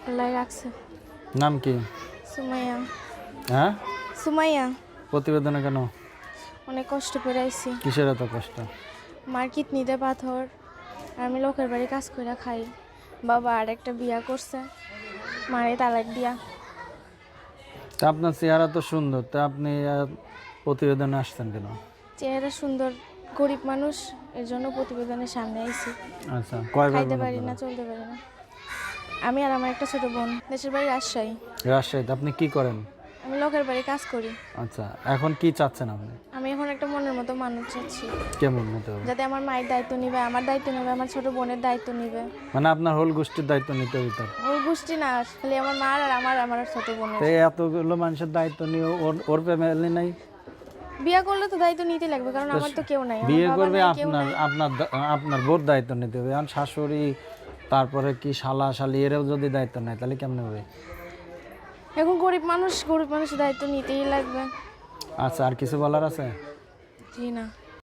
আল্লাহ রাখছে। নাম কি? সুমাইয়া। হ্যাঁ, সুমাইয়া। প্রতিবেদনে কেন? অনেক কষ্ট করে আইছি। কিসের এত কষ্ট? মার কিডনিতে পাথর, আর আমি লোকের বাড়ি কাজ করে খাই। বাবা আর একটা বিয়া করছে, মারে তালাক দিয়া। তা আপনার চেহারা তো সুন্দর, তা আপনি প্রতিবেদনে আসছেন কেন? চেহারা সুন্দর, গরিব মানুষ, এর জন্য প্রতিবেদনের সামনে আইছি। আচ্ছা, কয় ভাই খাইতে বোন পারি না, আপনারা? চলতে পারি না। আমি আর আমার একটা ছোট বোন। দেশের বাড়ি রাজশাহী। রাজশাহীতে। আপনি কি করেন? আমি লোকের বাড়ি কাজ করি। আচ্ছা, এখন কি চাচ্ছেন আপনি? আমি এখন একটা মনের মতো মানুষ চাচ্ছি, কেমন মতো হবে? যাতে আমার মায়ের দায়িত্ব নিবে, আমার দায়িত্ব নেবে, আমার ছোট বোনের দায়িত্ব নিবে। মানে আপনার হোল গোষ্ঠীর দায়িত্ব নিতে হবে তার? ওর গোষ্ঠী না, খালি আমার মা আর আমার ছোট বোনের। তো এতগুলো মানুষের দায়িত্ব নিয়ে ওর ফ্যামিলি নাই? বিয়ে করলে তো দায়িত্ব নিতে লাগবে, কারণ আমার তো কেউ নাই। আমার বিয়ে বাবা করবে নাই, কেউ আপনার নাই। আপনার আপনার বোর দায়িত্ব নিতে হবে। এখন শাশুড়ি, তারপরে কি শালা শালি, এরাও যদি দায়িত্ব নেয় তাহলে কেমন হবে? এখন গরিব মানুষের দায়িত্ব নিতেই লাগবে। আচ্ছা, আর কিছু বলার আছে? জি না।